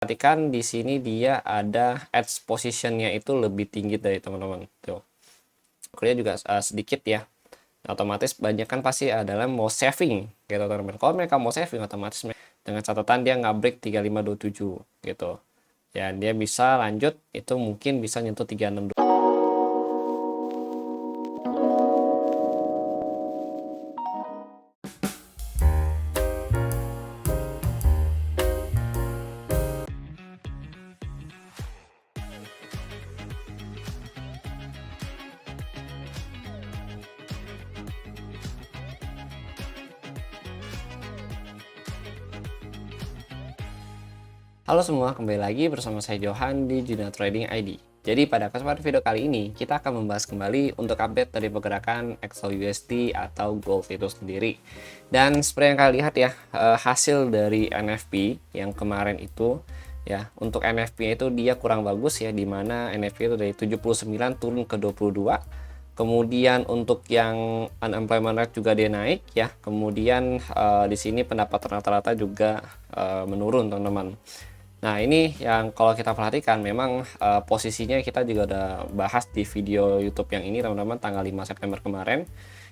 Perhatikan di sini dia ada edge positionnya itu lebih tinggi dari teman-teman. Tuh. Kemudian juga sedikit ya. Otomatis banyak kan pasti adalah mau saving gitu teman-teman. Kalau mereka mau saving otomatis dengan catatan dia nggak break 3527 gitu. Ya, dia bisa lanjut itu mungkin bisa nyentuh 36. Halo semua, kembali lagi bersama saya Johan di Juna Trading ID. Jadi pada kesempatan video kali ini kita akan membahas kembali untuk update dari pergerakan XAUUSD atau gold itu sendiri. Dan seperti yang kalian lihat ya, hasil dari NFP yang kemarin itu ya, untuk NFP itu dia kurang bagus ya, dimana NFP itu dari 79 turun ke 22. Kemudian untuk yang unemployment rate juga dia naik ya. Kemudian di sini pendapatan rata-rata juga menurun teman-teman. Nah, ini yang kalau kita perhatikan memang posisinya kita juga udah bahas di video YouTube yang ini teman-teman tanggal 5 September kemarin.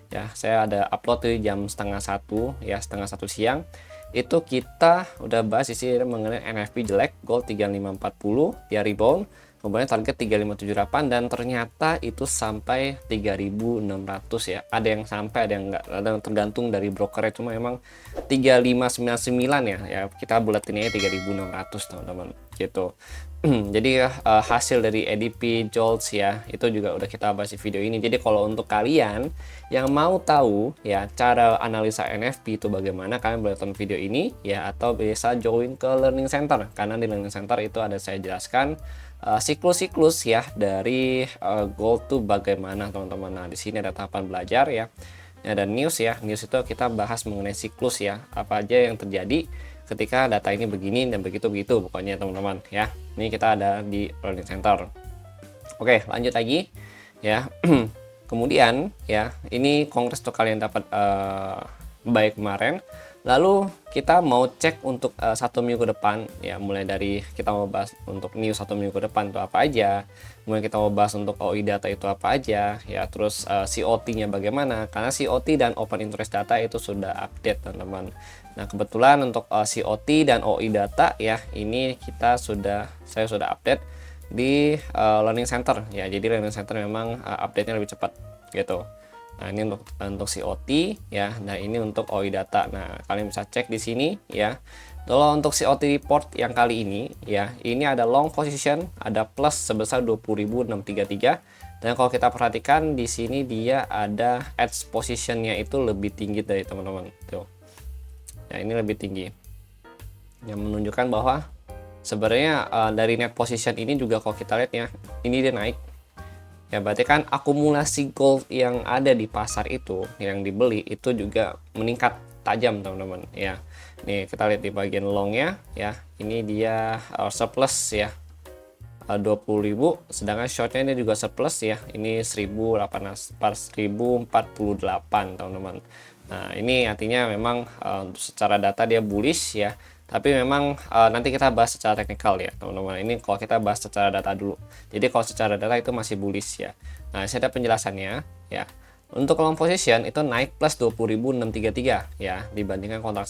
Ya, saya ada upload di jam setengah satu ya, setengah satu siang. Itu kita udah bahas isi mengenai NFP jelek, gold 3540, dia rebound. Kemudian target 3578 dan ternyata itu sampai 3600 ya. Ada yang sampai, ada yang enggak. Ada yang tergantung dari brokernya, cuma memang 3599 ya. Ya, kita bulatin aja 3600 teman-teman gitu. Jadi hasil dari ADP Jolts ya, itu juga udah kita bahas di video ini. Jadi kalau untuk kalian yang mau tahu ya cara analisa NFP itu bagaimana, kalian boleh tonton video ini ya, atau bisa join ke Learning Center, karena di Learning Center itu ada saya jelaskan siklus-siklus ya dari gold tuh bagaimana teman-teman. Nah, di sini ada tahapan belajar ya. Ada news ya. News itu kita bahas mengenai siklus ya. Apa aja yang terjadi ketika data ini begini dan begitu-begitu pokoknya teman-teman ya. Ini kita ada di Learning Center. Oke, lanjut lagi ya. Kemudian ya, ini kongres tuh kalian dapat baik kemarin. Lalu kita mau cek untuk satu minggu ke depan ya, mulai dari kita mau bahas untuk news satu minggu ke depan itu apa aja, kemudian kita mau bahas untuk OI data itu apa aja ya, terus COT-nya bagaimana, karena COT dan open interest data itu sudah update teman-teman. Nah, kebetulan untuk COT dan OI data ya, ini saya sudah update di Learning Center ya. Jadi Learning Center memang update-nya lebih cepat gitu. Nah, ini untuk COT ya. Nah, ini untuk OI data. Nah, kalian bisa cek di sini ya. Kalau untuk COT report yang kali ini ya, ini ada long position, ada plus sebesar 20.633. Dan kalau kita perhatikan di sini dia ada edge positionnya itu lebih tinggi dari teman-teman. Tuh. Ya, ini lebih tinggi. Yang menunjukkan bahwa sebenarnya dari net position ini juga kalau kita lihat ya, ini dia naik. Ya, berarti kan akumulasi gold yang ada di pasar itu yang dibeli itu juga meningkat tajam teman-teman ya. Nih kita lihat di bagian longnya ya, ini dia surplus ya, 20.000, sedangkan shortnya ini juga surplus ya, ini 1048 teman-teman. Nah, ini artinya memang secara data dia bullish ya. Tapi memang nanti kita bahas secara teknikal ya teman-teman. Ini kalau kita bahas secara data dulu. Jadi kalau secara data itu masih bullish ya. Nah, saya ada penjelasannya ya. Untuk long position itu naik plus 20.633 ya dibandingkan kontrak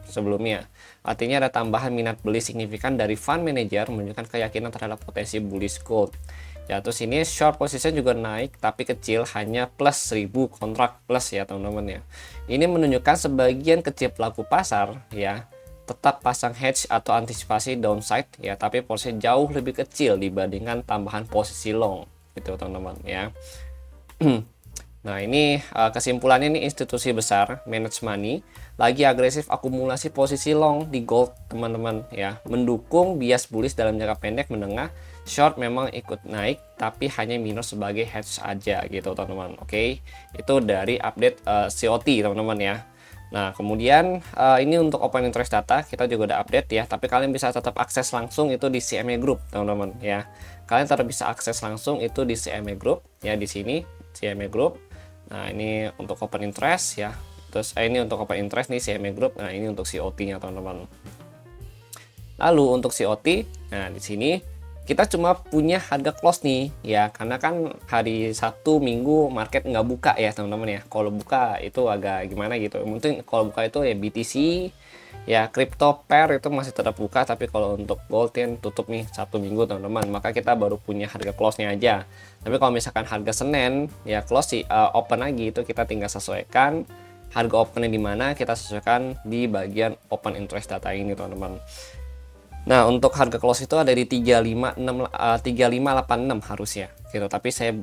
sebelumnya. Artinya ada tambahan minat beli signifikan dari fund manager, menunjukkan keyakinan terhadap potensi bullish gold. Ya, terus ini short position juga naik tapi kecil, hanya plus 1000 kontrak plus ya teman-teman ya. Ini menunjukkan sebagian kecil pelaku pasar ya tetap pasang hedge atau antisipasi downside ya, tapi porsi jauh lebih kecil dibandingkan tambahan posisi long gitu teman-teman ya. Nah, ini kesimpulannya, ini institusi besar manage money lagi agresif akumulasi posisi long di gold teman-teman ya, mendukung bias bullish dalam jangka pendek menengah. Short memang ikut naik tapi hanya minus sebagai hedge aja gitu teman-teman. Oke, itu dari update COT teman-teman ya. Nah, kemudian ini untuk open interest data kita juga udah update ya, tapi kalian bisa tetap akses langsung itu di CME Group teman-teman ya. Kalian tetap bisa akses langsung itu di CME Group ya, di sini CME Group. Nah, ini untuk open interest ya. Terus ini untuk open interest nih CME Group. Nah, ini untuk COT-nya teman-teman. Lalu untuk COT, nah di sini kita cuma punya harga close nih ya, karena kan hari Sabtu Minggu market nggak buka ya teman-teman ya. Kalau buka itu agak gimana gitu, mungkin kalau buka itu ya BTC ya, crypto pair itu masih tetap buka, tapi kalau untuk gold yang tutup nih Sabtu Minggu teman-teman, maka kita baru punya harga close nya aja. Tapi kalau misalkan harga Senin ya close sih, open lagi, itu kita tinggal sesuaikan harga opennya di mana, kita sesuaikan di bagian open interest data ini teman-teman. Nah, untuk harga close itu ada di 3586 harusnya gitu. Tapi saya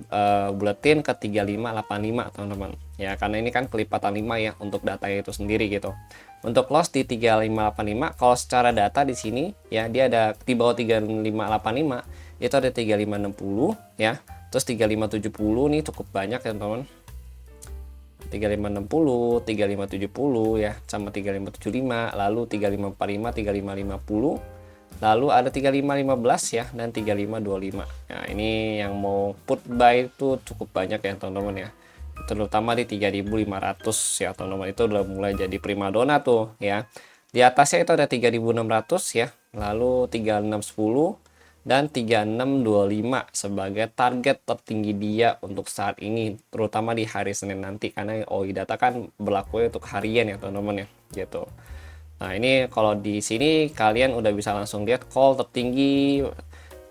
buletin ke 3585 teman-teman. Ya, karena ini kan kelipatan 5 ya untuk datanya itu sendiri gitu. Untuk close di 3585, kalau secara data di sini ya dia ada di bawah 3585 itu ada 3560 ya. Terus 3570 nih cukup banyak ya teman-teman. 3560, 3570 ya, sama 3575, lalu 3545, 3550. Lalu ada 3515 ya, dan 3525. Nah, ini yang mau put buy itu cukup banyak ya teman-teman ya. Terutama di 3500 ya teman-teman, itu udah mulai jadi primadona tuh ya. Di atasnya itu ada 3600 ya, lalu 3610 dan 3625 sebagai target tertinggi dia untuk saat ini, terutama di hari Senin nanti, karena OI data kan berlaku untuk harian ya teman-teman ya gitu. Nah, ini kalau di sini kalian udah bisa langsung lihat call tertinggi,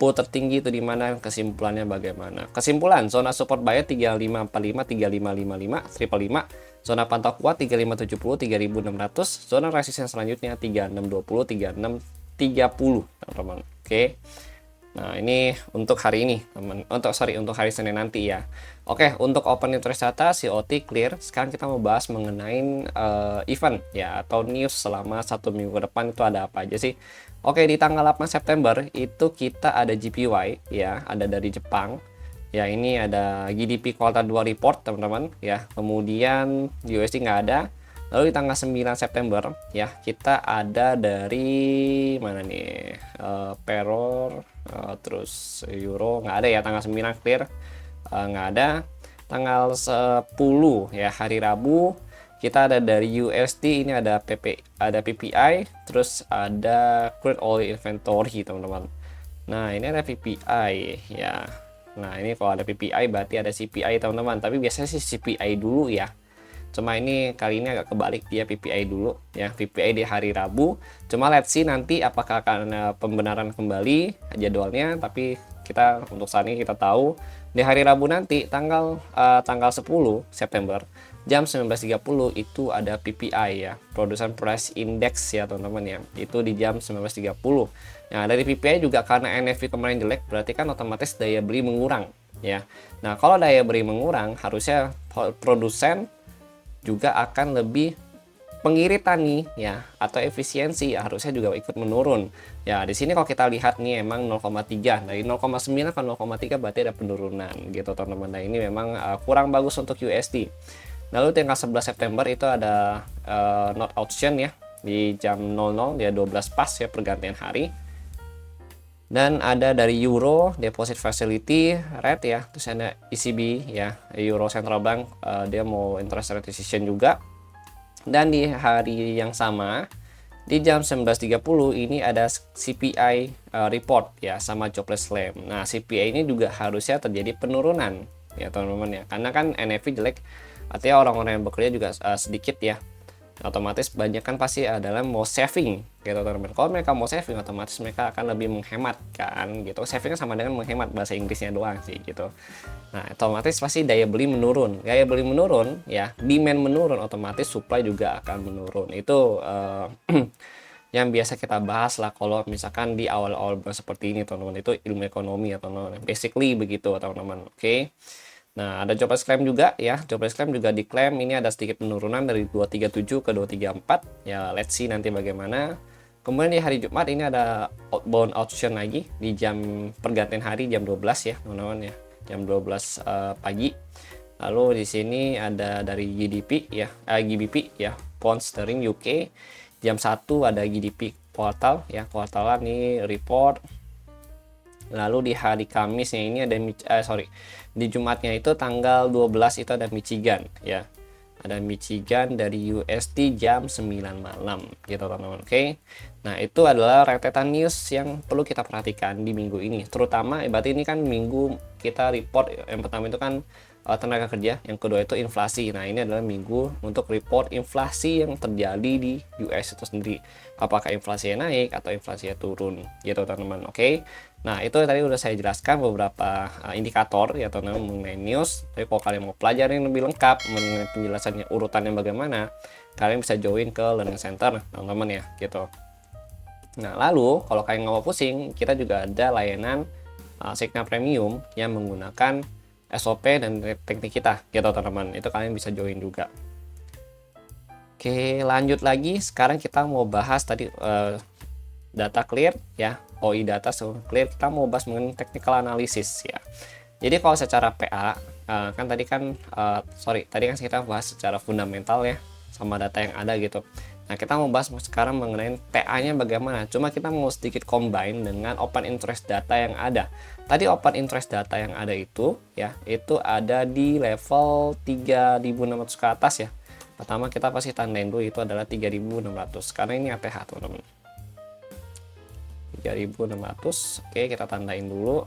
put tertinggi itu di mana, kesimpulannya bagaimana. Kesimpulan, zona support buyer 3545, 3555, 555, zona pantau kuat 3570, 3600, zona resisten selanjutnya 3620, 3630, teman-teman. Oke. Nah, ini untuk hari ini, teman. Untuk hari Senin nanti ya. Oke, untuk open interest data COT clear. Sekarang kita mau bahas mengenai event ya, atau news selama 1 minggu ke depan itu ada apa aja sih. Oke, di tanggal 8 September itu kita ada GPY ya, ada dari Jepang. Ya, ini ada GDP kuartal 2 report teman-teman ya. Kemudian USD nggak ada. Lalu di tanggal 9 September ya, kita ada dari mana nih, payroll, terus euro nggak ada ya, tanggal 9 clear, nggak ada. Tanggal 10 ya, hari Rabu, kita ada dari USD, ini ada ada PPI, terus ada crude oil inventory teman-teman. Nah, ini ada PPI ya. Nah, ini kalau ada PPI berarti ada CPI teman-teman, tapi biasanya sih CPI dulu ya. Cuma ini kali ini agak kebalik, dia PPI dulu ya, PPI di hari Rabu. Cuma let's see nanti apakah akan pembenaran kembali jadwalnya, tapi kita untuk saat ini kita tahu di hari Rabu nanti tanggal 10 September jam 19.30 itu ada PPI ya, Production Price Index ya teman-teman ya. Itu di jam 19.30. Nah, dari PPI juga karena NFP kemarin jelek, berarti kan otomatis daya beli mengurang ya. Nah, kalau daya beli mengurang, harusnya produsen juga akan lebih pengiritan nih ya, atau efisiensi ya, harusnya juga ikut menurun ya. Di sini kalau kita lihat nih emang 0,3 dari 0,9 ke 0,3 berarti ada penurunan gitu teman-teman. Nah, ini memang kurang bagus untuk USD. Lalu tanggal 11 September itu ada not option ya di jam 00 ya, 12 pas ya, pergantian hari. Dan ada dari Euro Deposit Facility rate ya, terus ada ECB ya, Euro Central Bank, dia mau interest rate decision juga. Dan di hari yang sama di jam 19.30 ini ada CPI report ya, sama jobless claim. Nah, CPI ini juga harusnya terjadi penurunan ya teman-teman ya, karena kan NFP jelek, artinya orang-orang yang bekerja juga sedikit ya, otomatis banyak kan pasti adalah mau saving gitu teman-teman. Kalau mereka mau saving, otomatis mereka akan lebih menghemat kan gitu. Savingnya sama dengan menghemat, bahasa Inggrisnya doang sih gitu. Nah, otomatis pasti daya beli menurun. Daya beli menurun ya, demand menurun, otomatis supply juga akan menurun. Itu yang biasa kita bahas lah kalau misalkan di awal-awal seperti ini teman-teman. Itu ilmu ekonomi ya teman-teman, basically begitu teman-teman. Oke. Nah, ada jobless claim juga ya. Jobless claim juga diklaim ini ada sedikit penurunan dari 237 ke 234. Ya, let's see nanti bagaimana. Kemudian di hari Jumat ini ada outbound option lagi di jam pergantian hari jam 12 ya, teman-teman ya. Jam 12 pagi. Lalu di sini ada dari GDP ya, GBP ya, Pound Sterling UK. Jam 1 ada GDP kuartal ya, kuartalan nih report. Lalu di hari Kamisnya ini ada di Jumatnya itu tanggal 12 itu ada Michigan ya. ada Michigan dari USD jam 9 malam gitu teman-teman. Oke. Nah, itu adalah rentetan news yang perlu kita perhatikan di minggu ini. Terutama berarti ini kan minggu kita report yang pertama itu kan tenaga kerja, yang kedua itu inflasi. Nah, ini adalah minggu untuk report inflasi yang terjadi di US itu sendiri. Apakah inflasinya naik atau inflasinya turun gitu teman-teman. Oke. Nah, itu tadi udah saya jelaskan beberapa indikator ya teman-teman mengenai news. Tapi kalau kalian mau pelajari yang lebih lengkap mengenai penjelasannya urutannya bagaimana, kalian bisa join ke Learning Center teman-teman ya gitu. Nah, lalu kalau kalian nggak mau pusing, kita juga ada layanan Signal Premium yang menggunakan SOP dan teknik kita gitu teman-teman. Itu kalian bisa join juga. Oke, lanjut lagi. Sekarang kita mau bahas tadi data clear ya, OI data clear. Kita mau bahas mengenai technical analysis ya. Jadi kalau secara PA kan tadi kan tadi kan kita bahas secara fundamental ya sama data yang ada gitu. Nah, kita mau bahas sekarang mengenai TA-nya bagaimana. Cuma kita mau sedikit combine dengan open interest data yang ada. Tadi open interest data yang ada itu ya, itu ada di level 3.600 ke atas ya. Pertama kita pasti tandain dulu itu adalah 3.600 karena ini ATH teman-teman. 3.600. Oke, kita tandain dulu.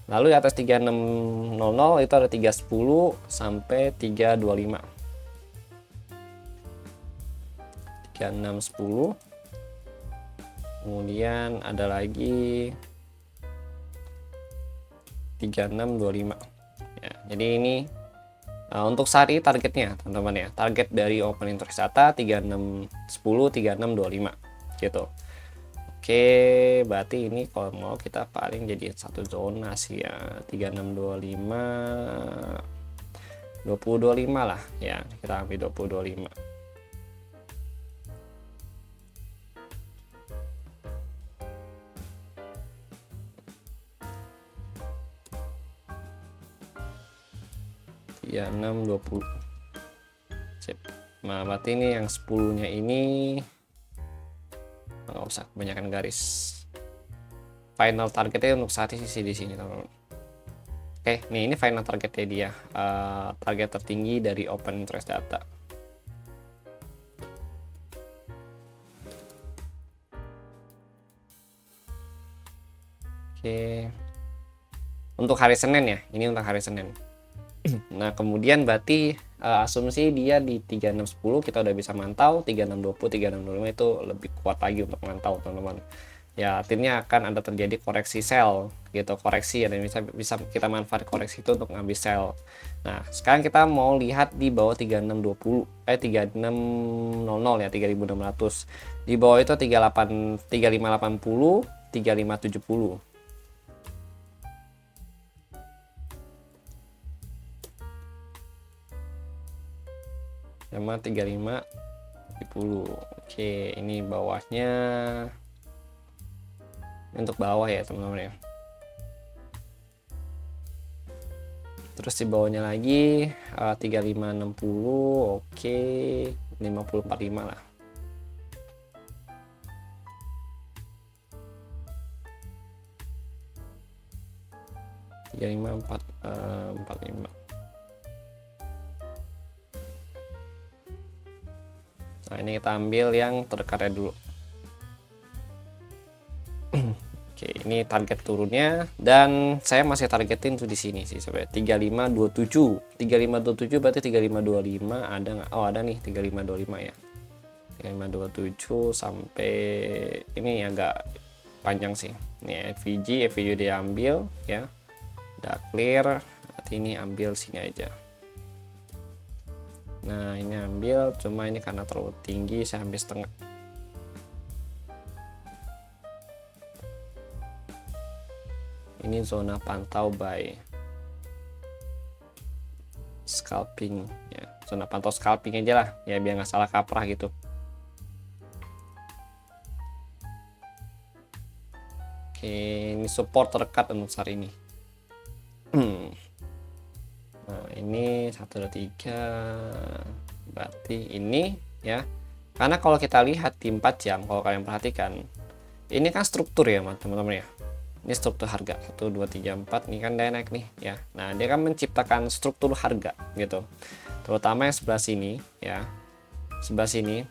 Lalu di atas 3600 itu ada 310 sampai 325. 3610. Kemudian ada lagi 3625 ya. Jadi ini untuk saat ini targetnya teman-teman ya, target dari open interest data 3610 3625 gitu. Oke, berarti ini kalau mau kita paling jadi satu zona sih ya, 3625 2025 lah ya, kita ambil 2025. Ya 620. Sip. Nah, berarti ini yang 10-nya ini nggak usah kebanyakan garis. Final targetnya untuk saat ini di sini teman-teman. Oke, nih ini final targetnya dia. Target tertinggi dari open interest data. Oke. Untuk hari Senin ya. Ini untuk hari Senin. Nah, kemudian berarti asumsi dia di 3610 kita udah bisa mantau, 3620, 3625 itu lebih kuat lagi untuk mantau teman-teman. Ya, artinya akan ada terjadi koreksi sell gitu, koreksi ya, dan bisa kita manfaat koreksi itu untuk ngambil sell. Nah, sekarang kita mau lihat di bawah 3620 3600 ya, 3600. Di bawah itu 3580, 3570. Sama 3570. Oke, ini bawahnya untuk bawah ya teman-teman ya. Terus di bawahnya lagi 3560. Oke, 5045 lah. Tiga lima empat lima. Nah, ini kita ambil yang terdekatnya dulu. Oke, ini target turunnya dan saya masih targetin tuh di sini sih sampai 3527. 3527 berarti 3525 ada nggak? Oh, ada nih 3525 ya. 3527 sampai ini agak panjang sih. Ini FVG diambil ya. Udah clear. Berarti ini ambil sini aja. Nah, ini ambil, cuma ini karena terlalu tinggi saya ambil setengah. Ini zona pantau buy scalping ya, zona pantau scalping aja lah ya biar nggak salah kaprah gitu. Oke, ini support terdekat untuk saat ini. Nah, ini 1 2 3 berarti ini ya, karena kalau kita lihat di 4 jam kalau kalian perhatikan ini kan struktur ya teman-teman ya, ini struktur harga 1 2 3 4 ini kan dia naik nih ya. Nah, dia kan menciptakan struktur harga gitu. terutama yang sebelah sini ya, sebelah sini.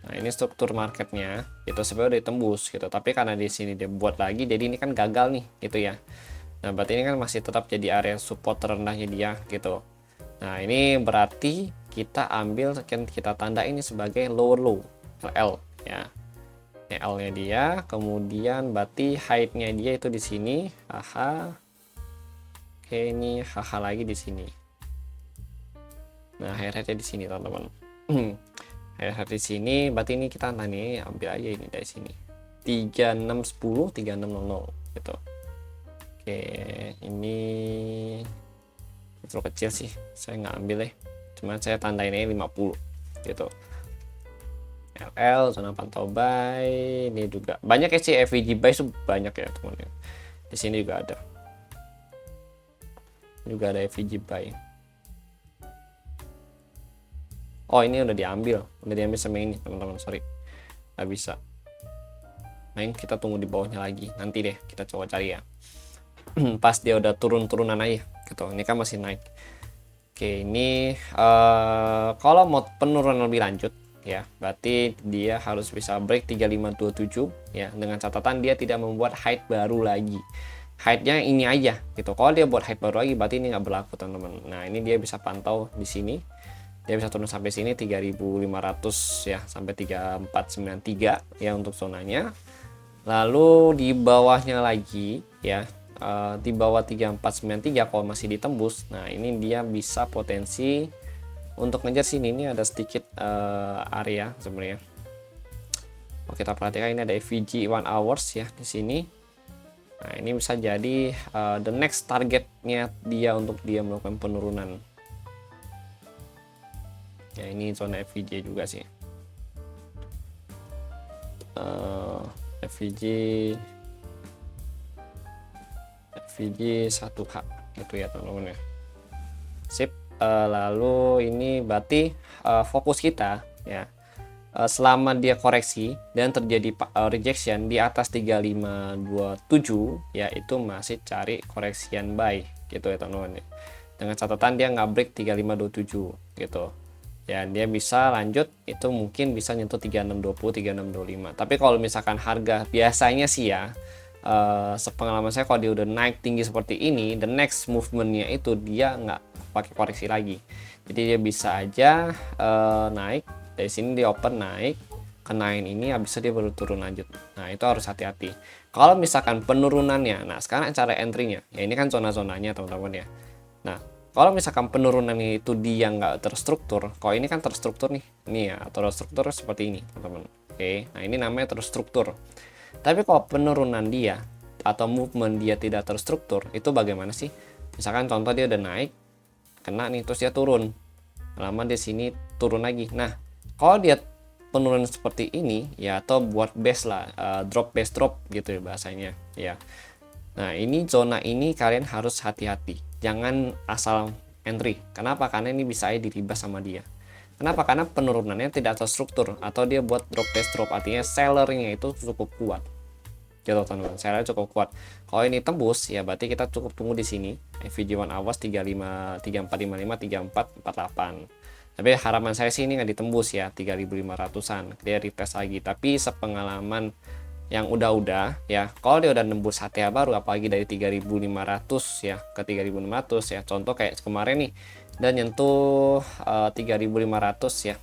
Nah, ini struktur marketnya itu sebenarnya udah ditembus gitu, tapi karena di sini dia buat lagi, jadi ini kan gagal nih gitu ya. Nah, berarti ini kan masih tetap jadi area support terendahnya dia gitu. Nah, ini berarti kita ambil, kita tanda ini sebagai lower low, L ya. Ini L-nya dia, kemudian berarti height-nya dia itu di sini, haha. Oke, ini haha lagi di sini. Nah, height-nya di sini, teman-teman. Height di sini, berarti ini kita tanya, ambil aja ini dari sini. 3610, 3600 gitu. Oke, ini terlalu kecil sih, saya nggak ambil ya, cuman saya tandain aja 50 gitu. LL zona pantau buy, ini juga banyak ya sih, FVG buy itu banyak ya teman-teman. Di sini juga ada FVG buy. Oh, ini udah diambil sama ini teman-teman, sorry nggak bisa. Nah, ini kita tunggu di bawahnya lagi, nanti deh kita coba cari ya. Pas dia udah turun-turunan aja gitu, ini kan masih naik. Oke, ini kalau mau penurunan lebih lanjut ya, berarti dia harus bisa break 3527 ya, dengan catatan dia tidak membuat height baru lagi. Height-nya ini aja gitu. Kalau dia buat height baru lagi, berarti ini nggak berlaku teman-teman. Nah, ini dia bisa pantau di sini. Dia bisa turun sampai sini 3500 ya, sampai 3493 ya untuk zonanya. Lalu di bawahnya lagi ya, di bawah 3493 kalau masih ditembus, nah ini dia bisa potensi untuk ngejar sini. Ini ada sedikit area sebenarnya. Oh, kita perhatikan ini ada FVG 1 hours ya di sini. Nah, ini bisa jadi the next targetnya dia untuk dia melakukan penurunan. Ya, ini zona FVG juga sih. FVG 1H gitu ya teman-teman ya. Sip. Lalu ini berarti fokus kita ya, selama dia koreksi dan terjadi rejection di atas 3527 ya, itu masih cari koreksian buy gitu ya teman-teman ya. Dengan catatan dia nggak break 3527 gitu ya, dia bisa lanjut, itu mungkin bisa nyentuh 3620, 3625. Tapi kalau misalkan harga biasanya sih ya, sepengalaman saya kalau dia udah naik tinggi seperti ini, the next movementnya itu dia nggak pakai koreksi lagi. Jadi dia bisa aja naik dari sini, dia open naik, kenain ini, habis itu dia baru turun lanjut. Nah, itu harus hati-hati. Kalau misalkan penurunannya, nah sekarang cara entry-nya, ya ini kan zona-zonanya teman-teman ya. Nah, kalau misalkan penurunannya itu dia nggak terstruktur, kalau ini kan terstruktur nih, ini ya, terstruktur seperti ini teman-teman. Oke, nah ini namanya terstruktur. Tapi kalau penurunan dia atau movement dia tidak terstruktur, itu bagaimana sih? Misalkan contoh dia udah naik, kena nih, terus dia turun, lama di sini turun lagi. Nah, kalau dia penurunan seperti ini ya, atau buat base lah, drop base drop gitu ya bahasanya ya. Nah, ini zona ini kalian harus hati-hati, jangan asal entry. Kenapa? Karena ini bisa aja diribas sama dia. Kenapa? Karena penurunannya tidak terstruktur, atau dia buat drop base drop, artinya sellernya itu cukup kuat gitu teman-teman, sellernya cukup kuat. Kalau ini tembus ya, berarti kita cukup tunggu di sini FVG 1 hours 3455, 3448. Tapi harapan saya sih ini nggak ditembus ya 3500-an, dia retest lagi. Tapi sepengalaman yang udah ya, kalau dia udah nembus HTA baru, apalagi dari 3500 ya ke 3600 ya, contoh kayak kemarin nih, dan nyentuh 3500 ya,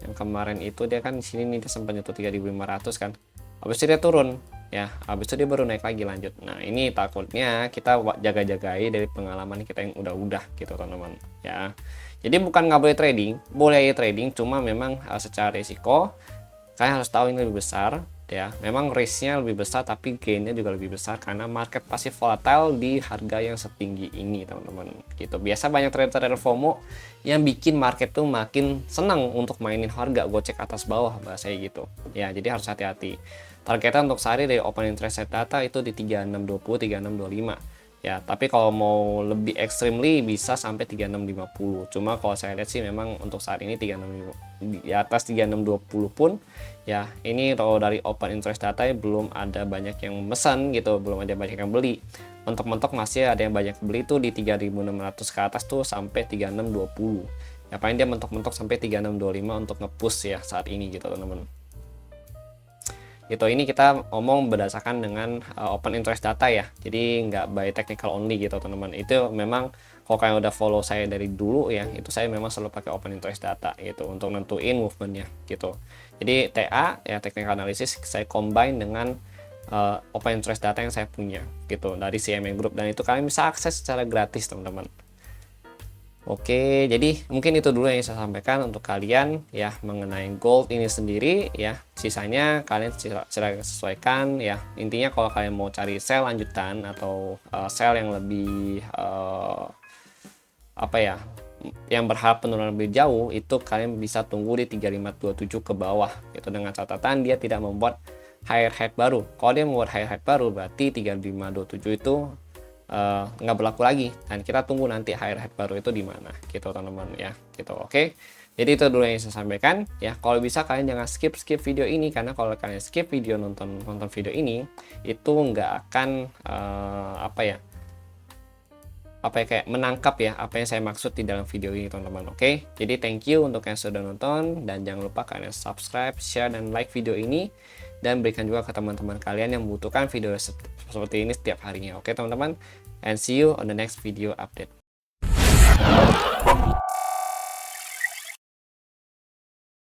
yang kemarin itu dia kan di sini nih, dia sempat nyentuh 3500 kan, habis itu dia turun ya, habis itu dia baru naik lagi lanjut. Nah, ini takutnya kita jaga-jagai dari pengalaman kita yang udah gitu teman-teman ya. Jadi bukan nggak boleh trading, boleh trading, cuma memang secara risiko kalian harus tahu ini lebih besar ya. Memang risk-nya lebih besar, tapi gain-nya juga lebih besar karena market pasti volatile di harga yang setinggi ini teman-teman gitu. Biasa banyak trader-trader FOMO yang bikin market tuh makin senang untuk mainin harga gocek atas bawah bahasanya gitu ya. Jadi harus hati-hati. Targetnya untuk sehari dari open interest rate data itu di 3620, 3625 ya. Tapi kalau mau lebih extremely bisa sampai 3650. Cuma kalau saya lihat sih memang untuk saat ini 3650, di atas 3620 pun ya, ini kalau dari open interest data belum ada banyak yang pesan gitu, belum ada banyak yang beli. mentok-mentok masih ada yang banyak beli tuh di 3.600 ke atas tuh sampai 3620. Ya paling dia mentok-mentok sampai 3625 untuk nge-push ya saat ini gitu teman-teman. Gitu, ini kita ngomong berdasarkan dengan open interest data ya, jadi nggak by technical only gitu teman-teman. Itu memang kalau kalian udah follow saya dari dulu ya, itu saya memang selalu pakai open interest data gitu untuk nentuin movementnya gitu. Jadi TA ya, technical analysis, saya combine dengan open interest data yang saya punya gitu dari CME Group, dan itu kalian bisa akses secara gratis teman-teman. Oke, jadi mungkin itu dulu yang saya sampaikan untuk kalian ya mengenai gold ini sendiri ya. Sisanya kalian silahkan sesuaikan ya. Intinya kalau kalian mau cari sell lanjutan atau sell yang lebih apa ya, yang berharap penurunan lebih jauh, itu kalian bisa tunggu di 3527 ke bawah gitu, dengan catatan dia tidak membuat higher high baru. Kalau dia membuat higher high baru berarti 3527 itu nggak berlaku lagi, dan kita tunggu nanti higher high baru itu di mana gitu teman-teman ya gitu. Oke, jadi itu dulu yang saya sampaikan ya. Kalau bisa kalian jangan skip video ini, karena kalau kalian skip video nonton video ini itu nggak akan kayak menangkap ya apa yang saya maksud di dalam video ini teman-teman. Oke, jadi thank you untuk yang sudah nonton, dan jangan lupa kalian subscribe, share, dan like video ini, dan berikan juga ke teman-teman kalian yang membutuhkan video seperti ini setiap harinya. Oke teman-teman, and see you on the next video update.